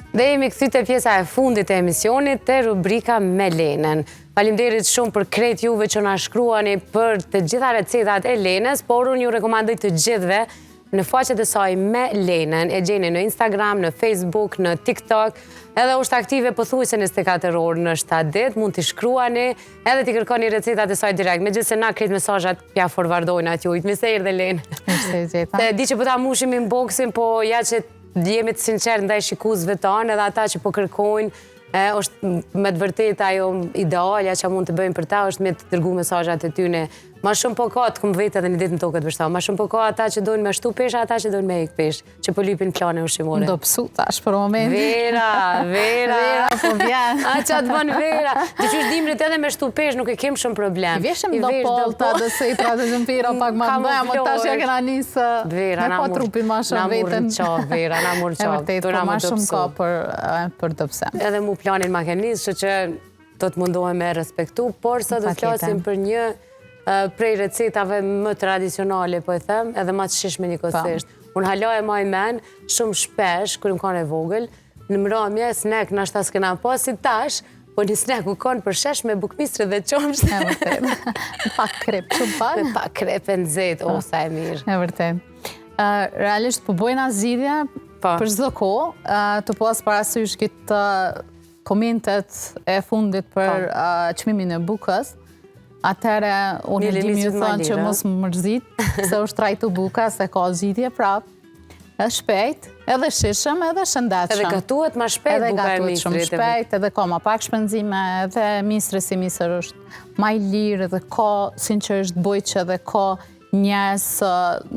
Dhe jemi kthyer pjesa e fundit e emisionit te rubrika me Lenën. Faleminderit shumë për krejt juve që na shkruani për të gjitha recetat e Lenës, por unë ju rekomandoj të gjithëve në faqet e saj me Lenën. E gjeni në Instagram, në Facebook, në TikTok, edhe është aktive pothuajse 24 orë në 7 ditë, mund t'i shkruani edhe t'i kërkoni recetat e saj direkt. Megjithëse na krejt mesazhat ja forwardojnë atij. Mirë se erdhe Lenë. Mirë se gjeta. Se di që po ta mushim inboxin, po ja që jemi të sinqert ndaj shikuesve tanë edhe ata që po kërkojnë, është me të vërtetë ajo idealja që mund të bëjmë për ta është me të dërgu mesazhat e tyne. Ma shumë po ka të kumë vetë edhe një ditë në tokët vështërë. Ma shumë po ka ata që dojnë me shtu pesha, ata që dojnë me ik pesh, që po lypin plane ushqimore. Do pësu tash për moment. Vera. Vera, po vjen. A që atë bën Vera. Dhe që është dimrit edhe me shtu pesh nuk e kem shumë problem. I veshëm do polta dhe se i tratë zëmpira pak ma të bëja, më tash ja kena nisë me po trupin ma shumë vetën. Vera, na murë qaf. E vërtet, po ma shumë ka për të pse. Edhe mu planin ma ke nisë, që do të mundohem me respektu, por sa do të flasim për një prej recetave më tradicionale, po e them, edhe më të shishme njëkohësisht. Unë hala e maj men, shumë shpesh, kërë më kanë e vogël, në mramje, snack në ashta s'kena pas si tash, po një snack u kanë për shesh me bukmistre dhe qomsht. E vërtet. Pak krep, shumë pak. Me pak krep e nëzet, o, sa e mirë. E vërtet. Realisht, po bojna zgjidhje për çdo kohë, të pas parasysh këtë komentet e fundit për çmimin e bukës. Atëre, unë e gjimi ju thonë që mos më mërzit, se është trajtu buka, se ka zgjidhje prap, e shpejt, edhe shishëm, edhe shëndetshëm. Edhe gatuhet ma shpejt buka e misrit. Edhe gatuhet shumë shpejt, edhe ka ma pak shpenzime, edhe misri si misër është ma i lirë, edhe ka, sinqerisht bojqë, edhe ka njerëz,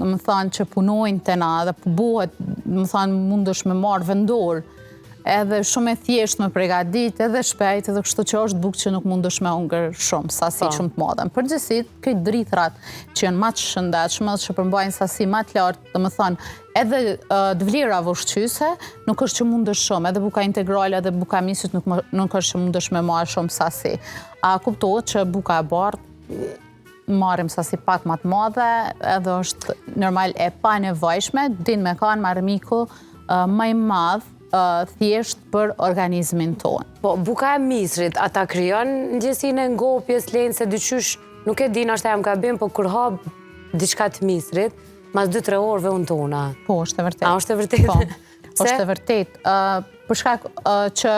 më thonë, që punojnë të na, edhe buhet, më thonë, mundësh me marrë vendor, edhe shumë e thjesht me pregadit, edhe shpejt, edhe kështu që është bukë që nuk mundësh me ungër shumë, sasi shumë të modën. Përgjithësit, këtë dritrat që janë ma të shëndetshme, që përmbajnë sasi ma të lartë, dhe më thonë, edhe të vlira ushqyese, nuk është që mundësh shumë, edhe buka integrale, edhe buka misit nuk është që mundësh me marrë shumë sasi. A kuptohet që buka e bardhë, marrim sasi pak ma të madhe, edhe është normal e pa nevojshme, din me kanë marrëmiku ma i madhë, thjesht për organizmin tonë. Po, buka e misrit, ata kryon ndjesinë e ngopjes, Lenë, se dyqysh, nuk e din, ashtë e jam ka bim, po kur hapë diçka të misrit, mas 2-3 orëve unë tona. Po, është e vërtet. A, është e vërtet? Po, është e vërtet. Për shkak që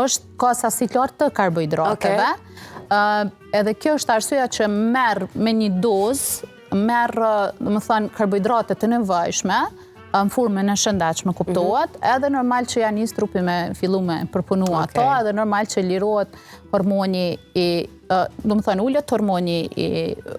është ka sasi lartë të karbohidrateve, edhe kjo është arsyeja që merr me një dozë, merr, do të thonë, karbohidrate të nevojshme, në formën e shëndetshme kuptohet, edhe normal që janë nisë trupi me fillu me përpunu ato, edhe normal që lirohet hormoni i, do më thënë, ullet hormoni i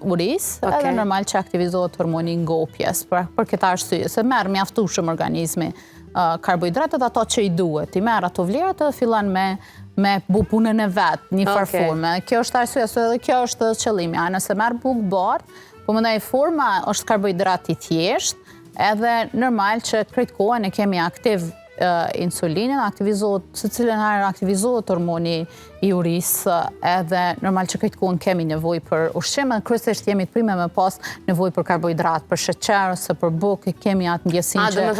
uris, edhe normal që aktivizohet hormoni i ngopjes, për këta arsye, se merë mjaftueshëm organizmi karbohidratet ato që i duhet, i merë ato vlerat edhe fillan me bu punën e vetë, një farforme. Kjo është arsye, edhe kjo është qëllimi, a nëse merë bukë bardh, po më ndaj forma është karbohidrat i thjesht, edhe normal që krejt kohën e kemi aktiv insulinin, së cilën herë aktivizohet hormoni i urisë, edhe normal që krejt kohën kemi nevoj për ushqim, edhe kryesisht jemi të prime me pas nevoj për karbohidrat, për sheqer, ose për bukë, kemi atë ndjesin që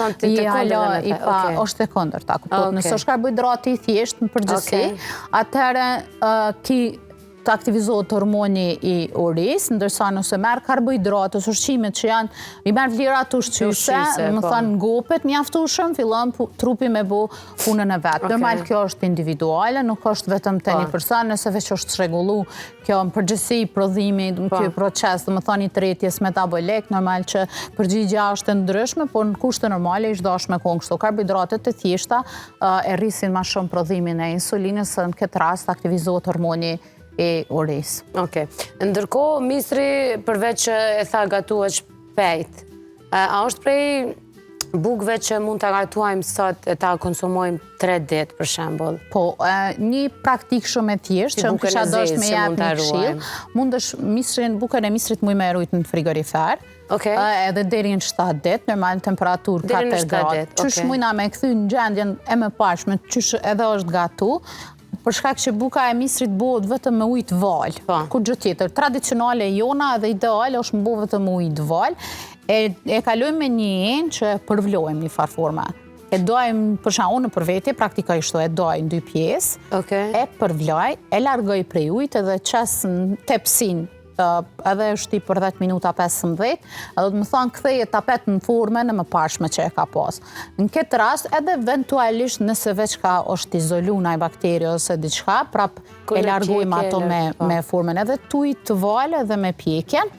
është e kondër, ta kuptot. Nësë është karbohidrati i thjesht në përgjithësi, atëherë të aktivizohet hormoni i uris, ndërsa nëse merë karbohidrate, ushqimet që janë, i merë vlirat ushqyse, më thënë ngopet mjaftueshëm, fillon trupi me bu punën e vetë. Normal kjo është individuale, nuk është vetëm të një person, nëse veç është shregullu kjo në përgjithësi prodhimi, kjo proces, dhe më thënë i tretjes metabolik, normal që përgjigja është ndryshme, por në kushte normale ishtë dashme kohën kështu. Karbohidratet të thjeshta e rrisin ma shumë prodhimin e insulinës, në këtë rast aktivizohet hormoni e uris. Ndërkohë, misri, përveç që e tha gatuhet shpejt, a është prej bukëve që mund të gatuajmë sot e ta konsumojmë 3 ditë, për shembull? Po, një praktik shumë e thjeshtë, që më kisha dosht me jap një këshill, mundësh bukën e misrit muj me rujt në frigorifer, edhe deri në 7 ditë, normal temperaturë 4 gradë. Qysh mujna me këthy në gjendjen e më pashme, qysh edhe është gatu, për shkak që buka e misrit bëhet vetëm me ujë të val. Kur gjë tjetër, tradicionale jona dhe ideale është më bëhet vetëm me ujë të val. E kalojmë me një enë që përvlojmë një farforma. e dojmë, për shembull, unë për vete, praktikoj kështu, e doj në 2 pjesë, e përvloj, e largoj prej ujit edhe qas në tepsin, edhe është i për 10 minuta 15, edhe të më thonë ktheje tapet në formën e më pashme që e ka pas. Në këtë rast, edhe eventualisht nëse veç ka është izolu naj bakteri ose diçka, prap e largojmë ato me formën edhe tuj të valë edhe me pjekjen,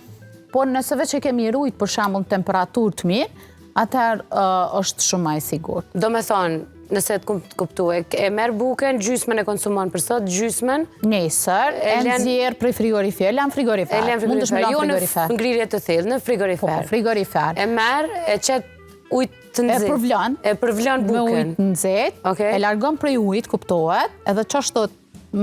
por nëse veç e kemi rujt për shembull në temperaturë të mirë, atëherë është shumë më i sigurt. Do me thonë, nëse të kuptu, e merë buken, gjysmën e konsumon për sot, gjysmën... Nesër, e nxjerr prej frigorifer, lan frigorifer. Mund është me lan frigorifer. Në ngrirje të thellë, në frigorifer. Po, frigorifer. E merë, e qetë ujtë të nxehtë. E përvlan buken. Me ujtë nxehtë, e largon prej ujtë, kuptohet, edhe qashtu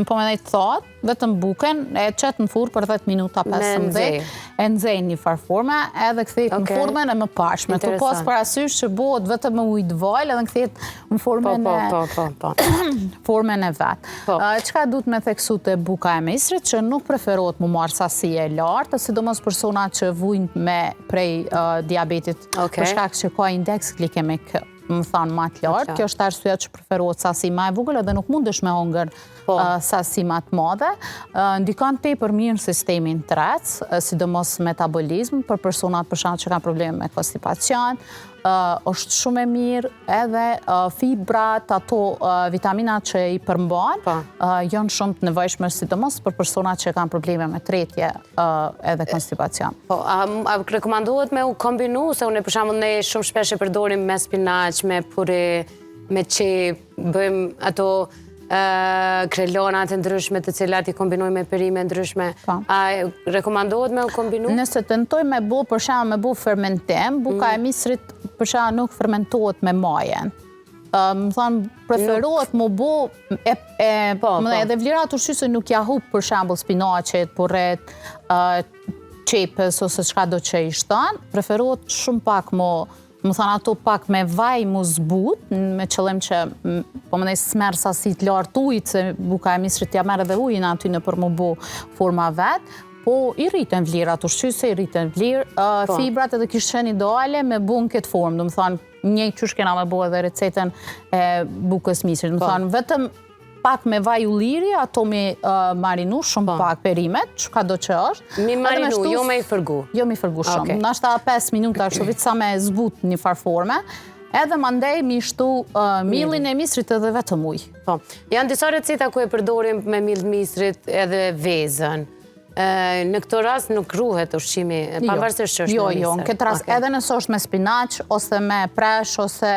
po me nejtë thot, vetëm buken, e qetë në furë për 10 minuta 15, e nxejnë një farforme, edhe këthejt në formën e më pashme. Të pas parasysh që bëhet vetëm me ujtë valë, edhe këthejt në formën e vetë. Qka du të me theksu të buka e misrit, që nuk preferohet mu marë sasi e lartë, sidomos persona që vujnë me prej diabetit, për shkak që ka indeks glikemik më thanë ma të lartë, kjo është arsyeja që preferohet sasi ma e vogël edhe nuk mundesh me hongër sasi ma të madhe. Ndikon tepër mirë sistemin tretës, sidomos metabolizm, për personat për shkak që kanë probleme me konstipacion, është shumë e mirë edhe fibrat, ato vitaminat që i përmban, janë shumë të nevojshme sidomos për personat që kanë probleme me tretje edhe konstipacion. A rekomandohet me u kombinu, se unë për shembull ne shumë shpesh e përdorim me spinaq, me pure, me qep, bëjmë ato krelonat e ndryshme të cilat i kombinojmë me perime ndryshme. A rekomandohet me u kombinu? Nëse tentoj me bo, për shembull me bo fermentim, buka e misrit për shembull nuk fermentohet me majen. Më thonë, preferohet më bo, edhe vlirat ushqyse nuk ja hup për shembull spinaqet, purret, qepës ose çka do që i shton, preferohet shumë pak më thonë ato pak me vaj mu zbut, me qëllim që po më nejë smerë sasit lartë ujtë, se buka e misrit ja merë edhe ujnë aty në për më bo forma vetë, po i rritën vlirat ushqyse, i rritën vlirë, fibrat edhe kishtë qenë ideale me bu në këtë formë, do më thonë një qysh kena me bo edhe recetën e bukës misrit, më thonë vetëm pak me vaj ulliri, ato me marinu, shumë pak perimet, që ka do që është. Mi marinu, jo me i fërgu? Jo me i fërgu shumë. Nashta 5 minuta, kështu vitë sa me zbut një farforme, edhe mandej mi shtu millin e misrit edhe vetëm uj. Janë disa receta ku e përdorim me mill misrit edhe vezën. Në këtë rast nuk ruhet ushqimi, pavarësisht që është me misër. Jo, në këtë rast edhe nëse është me spinaq, ose me presh, ose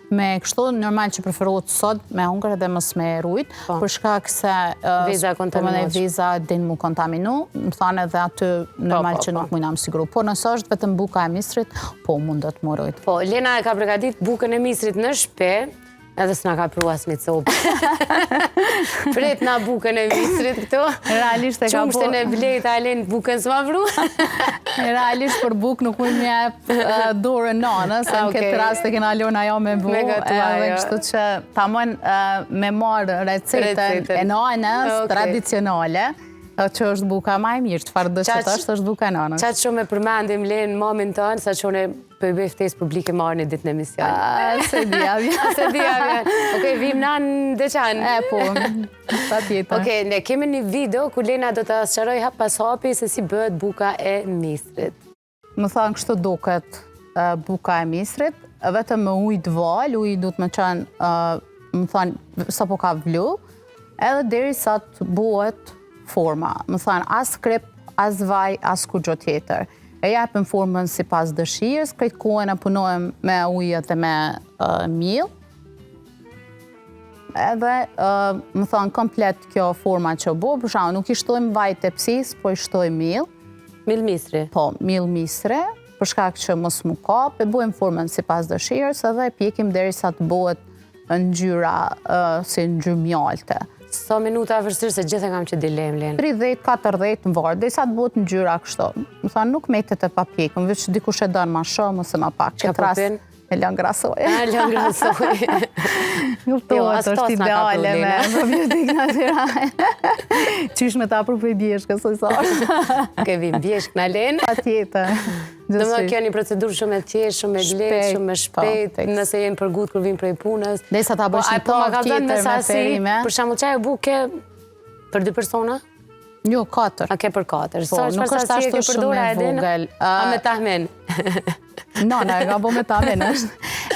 me kështu, normal që preferohet sot me hongër edhe mos me rujt, për shkak se veza din mu kontaminu, më thanë edhe aty normal që nuk mujna më siguru. Po nëse është vetëm buka e misrit, po mundet më rujt. Po, Lena e ka pregadit bukën e misrit në shpe, edhe s'na ka pru as një copë. Pret na bukën e misrit këto. Realisht e ka po... Qumshten e blejt alen bukën s'ma pru. Realisht për bukë nuk mund me dorën nanës, se në këtë rast e kena lona jo me bu. Edhe kështu që ta mojnë me marë recetën e nanës tradicionale, që është buka ma e mirë, që farë dëshët është buka nanës. Qatë shumë e përmendim Lenë mamin tënë, sa që une për bëj ftesë publike marë një ditë në emision. Se dhja vjen. Se dhja vjen. Okej, vim na në deqanë. Po, pa tjetër. Okej, ne kemi një video ku Lena do të sqaroj hap pas hapi se si bëhet buka e misrit. Më thanë kështu duket buka e misrit, vetëm me ujë të val, ujë du të me qenë, më thanë, sa po ka vlu, edhe deri sa të buhet forma. Më thanë, as krep, as vaj, as kur gjo tjetër. E japim formën si pas dëshirës, krejt kohën e punojmë me ujët dhe me mill. Edhe, më thanë, komplet kjo forma që bu, për shumë, nuk i shtojmë vaj të psis, po i shtojmë mill. Mill misri? Po, mill misri, për shkak që mos mu kap, e bujmë formën si pas dëshirës, edhe pjekim deri sa të buhet në ngjyra, si ngjyrë mjalte. Sa minuta vërstyrë se gjithë e kam që dilemë, Lenë? 30-40 në varë, dhe i sa të bëhet në gjyra kështu. Më thanë, nuk metet e pa pjekëm, veç dikush e dënë ma shumë ose ma pak. Qa popin? E lën grasoj. Lën grasoj. Kuptohet, është ideale me probiotik natyrale. Qysh me ta për për bjeshkë, së sashtë. Ke vim bjeshkë në lenë. Pa tjetër. Dhe më kjo një procedurë shumë e thjeshtë, shumë e lehtë, shumë e shpejtë, nëse jenë për gut kur vim prej punës. Dhe sa ta bësh një tokë tjetër me perime. Për shembull çaj e buke për 2 persona? Jo, 4. A ke për 4. Po, nuk është ashtu shumë e vogël. A me tahmen? Nona, e ka bo me tahmen është.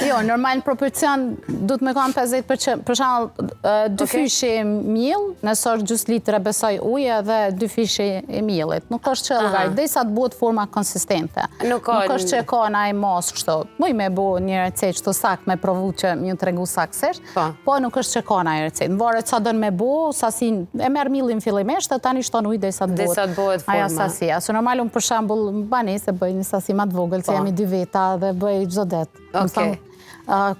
Jo, normal në proporcion du të me kanë 50%. Për shembull, 2 fishe miell, nëse është gjys litre besoj ujë dhe 2 fishe e miellit. Nuk është që llogarit, derisa të bëhet forma konsistente. Nuk është që e ka ai mos kështu. Muj me bo një recetë kështu sak me provu që më tregu saksisht, po nuk është që ka ai recetë. Varet sa don me bo, sasin e merr millin fillimisht, tani shton ujë derisa të bëhet forma. Aja sasia. Se normal unë për shembull banesë bëj një sasi më të vogël, se jam 2 veta dhe bëj çdo det.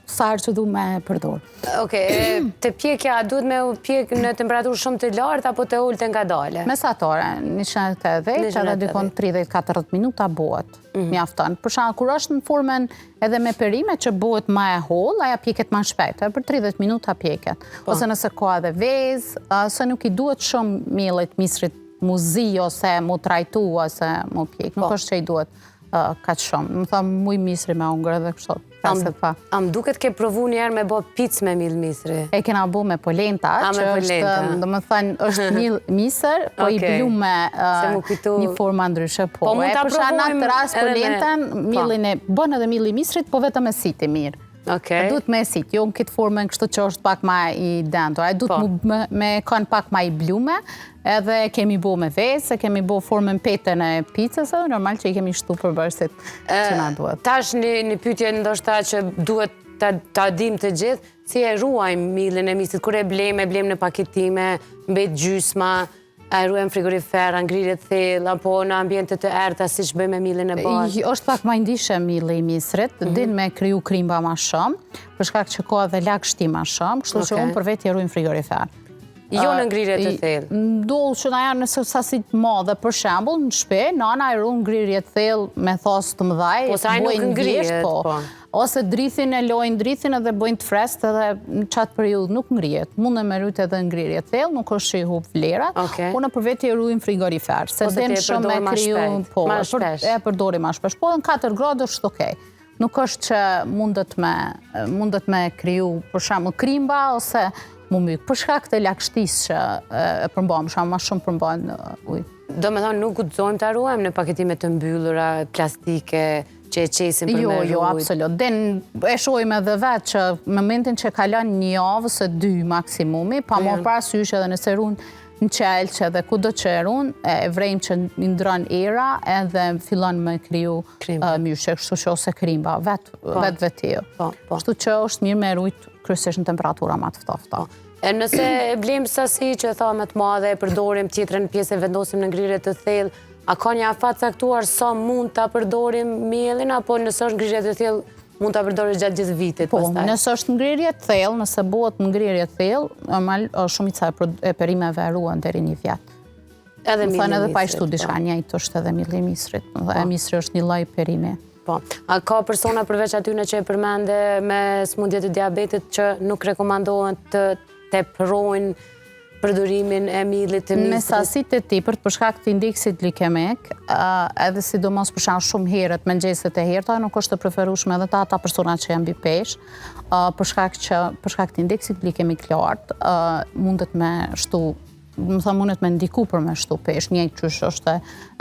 Sa herë që du me përdor. Të pjekja, duhet me pjek në temperaturë shumë të lartë apo të ullë të ngadale? Mesatare, 180 edhe dikon 30-40 minuta bëhet. Mjafton. Për shembull, kur është në formën edhe me perime që bëhet më e hollë, aja pjeket më shpejt, për 30 minuta pjeket. Ose nëse ka edhe vezë, se nuk i duhet shumë miellit misrit mu zi ose mu trajtu ose mu pjek. Nuk është që i duhet kaq shumë. Më thamë muj misri me ungër edhe kështu. Am duket ke provu njerë me bo picë me mill misri? E kena bo me polenta, që është, do më thënë, është mill misër, po i blu me një forma ndryshe. Po mund të aprovojmë të ras polentën, millin e bën edhe milli misrit, po vetëm e siti mirë. Duhet me sit, jo në këtë formën kështu që është pak ma i dendur. Duhet me kanë pak ma i blume, edhe kemi bo me vezë, kemi bo formën petën e pizzës, normal që i kemi shtu për bërësit që na duhet. Tash një pyetje ndoshta që duhet ta dim të gjithë, si e ruajmë millin e misrit, kur e blejmë në paketime, mbet gjysma, a e ruajmë frigorifer, ngrirje thellë, apo në ambiente të errta siç bëjmë me millin e bashkë? Është pak më ndishe milli i misrit, din me kriju krimba më shumë, për shkak që ka edhe lagështi më shumë, kështu që unë për vetë i ruaj në frigorifer. Jo në ngrirje të thellë. Ndoll që na janë nëse sasi të madhe, për shembull, në shtëpi, nana e ruan ngrirje të thellë me thos të mëdhaj, po sa ai nuk ngrihet, po. Ose drithin e lojnë drithin edhe bëjnë të freskët edhe në qatë periudhë nuk ngrihet. Mund e me rujt edhe ngrirje thellë, nuk është që i hub vlerat, unë për vetë i ruajnë frigorifer. Se den shumë me kriju, po, e përdori ma shpesh. Po në 4 gradë është okej. Nuk është që mundet me kriju, për shembull krimba, ose mu mykë. Për shkak të lagështisë që e përmbajmë, ma shumë përmbajnë ujë. Do me thonë nuk guxojmë ta ruajmë në paketime të mbyllura, plastike, që e qesim për me rujt? Jo, absolut. Den e shojmë edhe vetë që në momentin që kalon një javë ose 2 maksimumi, pa më parasysh edhe nëse runë në qelqë edhe ku do që e runë, e vrejmë që ndron era edhe fillon me kriju myshe, kështu që ose krimba, vetë jo. Kështu që është mirë me rujt kryesisht në temperatura ma të ftofta. Nëse blejmë sasi që e tha me të madhe, përdorim tjetrën pjesë e vendosim në ngrirje të thellë, a ka një afat caktuar sa mund ta përdorim mielin, apo nëse është ngrirje të thellë mund ta përdorim gjatë gjithë vitit? Po, nëse është ngrirje të thellë, nëse bëhet ngrirje të thellë, normal shumica e perimeve ruhen deri 1 vjet. Edhe milli i misrit. Edhe pa i shtu diçka njëjtë është edhe milli i misrit, dhe misri është një lloj perime. Po, a ka persona përveç atyne që e përmende me smundje të diabetit që nuk rekomandohen të tepërojnë përdorimin e millit të misrit? Me sasit e tepërt për shkak të indeksit glikemik, edhe sidomos për shkak shumë herët me mëngjeset e herëta, nuk është të preferueshme edhe ata persona që janë mbi peshë, për shkak të indeksit glikemik lart, mundet me shtu, mundet me ndiku për me shtu peshë, njëjtë qysh është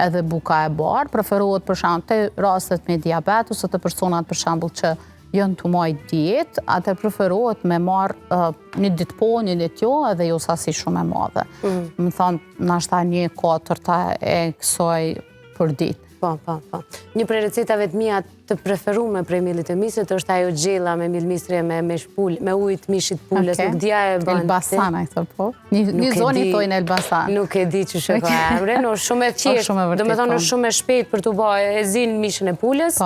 edhe buka e barë, preferohet për shembull te rastet me diabet ose të personat për shembull që janë të majtë dietë, atë preferohet me marë një ditë po, një ditë jo, edhe jo sasi shumë e madhe. Më thonë, nashta 1/4 e kësaj për ditë. Po. Një prej recetave të mia të preferume prej millit të misrit është ajo gjella me mill misri me ujë të mishit pulës, nuk dia e bën. Elbasan ai thotë po. Një zonë i thojnë Elbasan. Nuk e di çu ka emrin, është shumë e thjeshtë. Domethënë është shumë e shpejtë për t'u bërë, e zin mishin e pulës.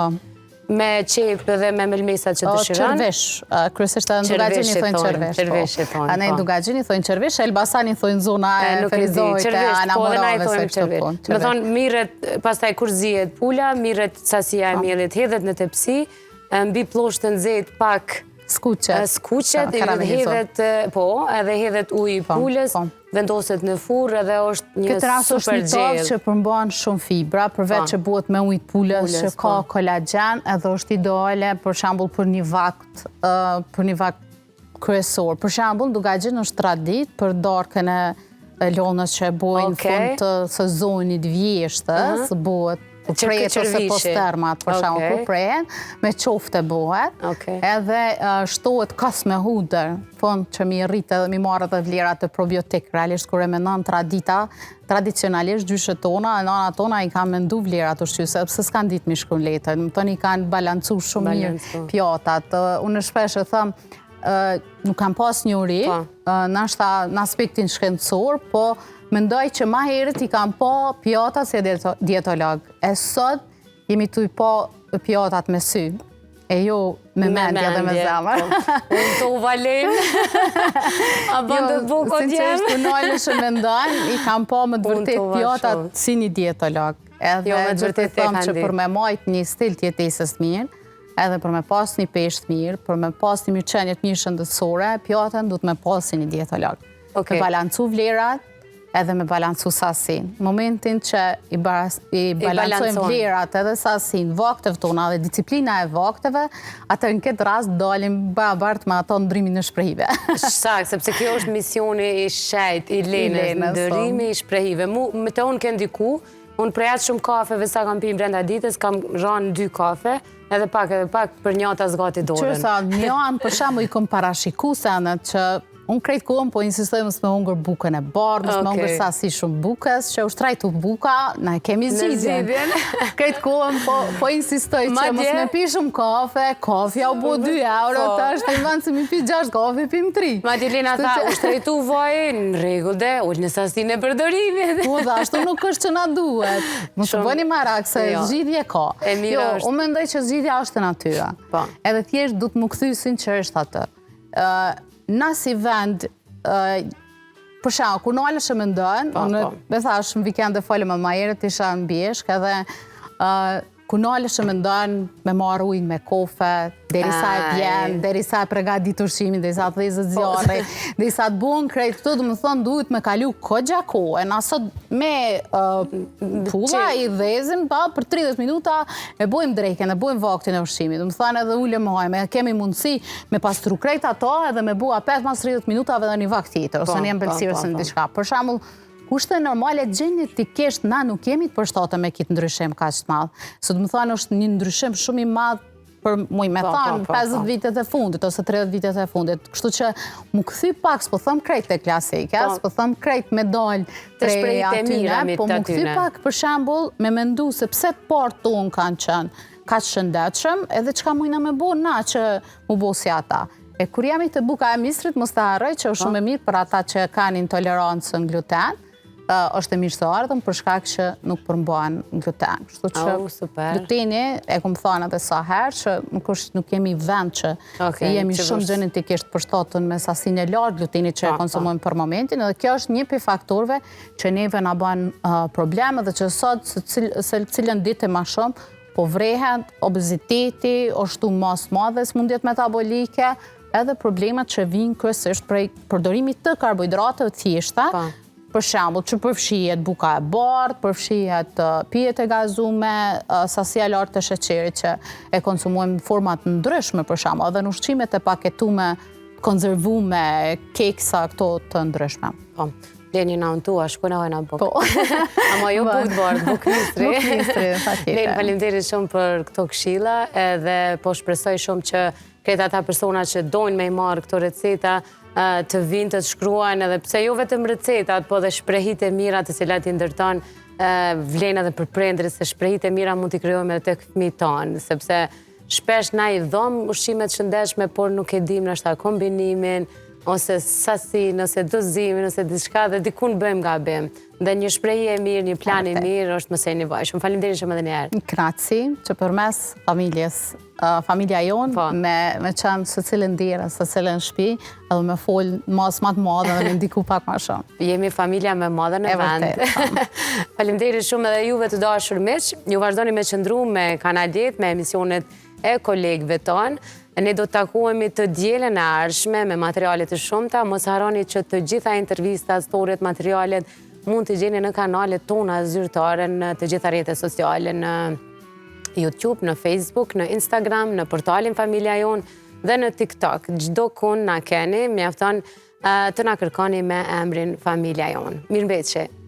Me qepë dhe me melmesat që dëshiron. Qërvesh, kryesisht edhe në Dugagjin i thojnë qërvesh. Qërvesh e thonë. A ne në Dugagjin i thojnë qërvesh, Elbasan i thojnë zona e Ferizojt, e Anamorave se kështë punë. Me thonë, mirët, pastaj kur zihet pula, mirët sasia e miellit hedhet në tepsi, mbi ploshtë të nxehtë pak skuqet, edhe hedhet ujë pulës, vendoset në furrë edhe është një super gjellë. Këtë rast është një tavë që përmban shumë fibra, përveç që buhet me ujë pulës që ka kolagen, edhe është ideale për shembull për një vakt kryesor. Për shembull, duke gjetur në 3 ditë për darkën e lënës që e bojnë fund të sezonit vjeshtës, buhet prejet ose postermat, për shembull, kur prehen, me qofte bëhet, edhe shtohet kas me hudër, fond që mi rrit edhe mi marrë edhe vlerat të probiotik, realisht kur e menon tradicionalisht gjyshet tona, nana tona i kanë mendu vlerat ushqyese, sepse s'kan ditë mi shkruan letër, më thënë i kanë balancu shumë mirë pjatat. Unë shpesh e them, nuk kam pas një uri, nashta në aspektin shkencor, po mendoj që ma herët i kam pa pjatat si dietolog. E sot jemi tu i pa pjatat me sy, e jo me mendje dhe me zemër. Unë të uvalem, a bëndë të buko djemë. Sinqerisht të nojnë që mendojnë, i kam pa më të vërtet pjatat si një dietolog. Edhe që të thëmë që për me majt një stil tjetesës mirë, edhe për me pas një pesht mirë, për me pas një mirëqenjet mirë shëndetësore, pjatën du të me pas si një dietolog. Me balancu vlerat, edhe me balancu sasin. Momentin që i balancojmë vlerat edhe sasin, vakteve tona dhe disiplina e vakteve, atër në këtë rast dalim barabart me ato ndrymin e shprehive. Shak, sepse kjo është misioni i shejt, i Lenës, ndërimi i shprehive. Me të unë kënë diku, unë prejat shumë kafeve sa kam pi brenda ditës, kam ranë 2 kafe, edhe pak për njata zgati dorën. Qërsa njën, për shamu i kom parashiku senet që unë krejtë kohën po insistoj mësë me hungër bukën e bardë, mësë me hungër sasi shumë bukës, që u shtrajtu buka, na e kemi zgjidhjen. Krejtë kohën po insistoj që mësë me pi shumë kafja u bo 2 euro, ta është e mënë se mi pi 6 kafe, pim 3. Madje Lena tha, u shtrajtu vaj, në regull dhe, ullë në sasin e përdorimit. Po dhe, ashtu nuk është që na duhet. Mësë bëni marak, se zgjidhje ka. Jo, unë mendoj që zgjidhja është e natyra. Edhe thjesht du të më kthy sinqerisht atë. Na si vend, për shembull, kur nalësh e mendojnë, unë me thash në vikend e folëm me majerët, isha në Bjeshk, edhe kur nalësh e mendojnë me marrë ujnë me kofe, derisa e bjen, derisa e pregadit ushqimin, derisa të dhezët zjarri, derisa të buën krejt, këto du më thonë duhet me kalu këgja kohë, e nasot me pulla i dhezim, për 30 minuta e bojmë drejken, e bojmë vaktin e ushqimit, du më thonë edhe ullë më hajme, kemi mundësi me pastru krejt ato edhe me bua 5-30 minutave dhe një vakt tjetër, ose një mbelësirës në diçka. Për shembull, kushte normale genetikisht na nuk jemi të përshtatë me kitë ndryshim ka që të madhë. Së të më thanë është një ndryshim shumë i madhë për muj me thanë 50 vitet e fundit ose 30 vitet e fundit. Kështu që mu këthy pak, s'po thëmë krejt e klasike, s'po thëmë krejt medalj të atyne, po mu këthy pak për shambull me mendu se pse të partë tonë kanë qenë ka që shëndetshëm edhe qka mujna me bo na që mu bo si ata. E kur jemi të buka e misrit, mos të harroj që është shumë e mirë për ata që kanë intolerancën gluten, është e mirë të ardhëm për shkak që nuk përmban gluten. Kështu që gluteni, e kom thënë edhe sa herë, që nuk kemi vend që jemi shumë genetikisht përshtatën me sasinë e lartë gluteni që e konsumojmë për momentin, edhe kjo është një për faktorëve që neve na bën probleme dhe që sot se cilën ditë ma shumë, po vrehet, obeziteti, ashtu mas madhe, smundjet metabolike, edhe problemet që vinë kryesisht prej përdorimit të karbohidrateve të thjeshta, për shembull, që përfshihet buka e bardhë, përfshihet pijet e gazume, sasia lartë të sheqerit që e konsumojmë në format ndryshme, për shembull, edhe në ushqimet e paketume, konzervume, keksa, këto të ndryshme. Po, Leni na untua, shkuna hojna bukë. Ama jo bukë të bardhë, bukë misri. Bukë misri, fakite. Leni, faleminderit shumë për këto këshilla, edhe po shpresoj shumë që këtë ata persona që dojnë me i marë këto receta, të vinë të shkruajnë edhe pse jo vetëm recetat, po dhe shprehit e mira të cilat i ndërton vlen edhe për prindërit, se shprehit e mira mund t'i krijojmë edhe tek fëmijët tonë, sepse shpesh na i dhom ushqimet shëndetshme, por nuk e dim ndoshta kombinimin, ose sasin, ose dozimin, ose diçka dhe dikun bëjmë gabim. Dhe një shprehje e mirë, një plan i mirë është mëse e nevojshëm. Faleminderit shumë edhe një herë. Kratësi që përmes familjes, familja jonë, me qenë se cilën dire, se cilën shtëpi, edhe me folë mas më të madhe dhe me ndiku pak më shumë. Jemi familja me madhe në vend. Faleminderit shumë edhe juve të dashur miq. Ju vazhdoni me qëndru me Kanal 10, me emisionet e kolegëve tonë. Ne do të takuemi të dielën e ardhshme me materiale të shumta. Mos harroni që të gjitha intervistat, storjet, materialet mund të gjeni në kanalet tona zyrtare, në të gjitha rrjetet sociale, në YouTube, në Facebook, në Instagram, në portalin Familja Jon dhe në TikTok. Çdo kun na keni, mjafton të na kërkoni me emrin Familja Jon. Mirëmbëjtje.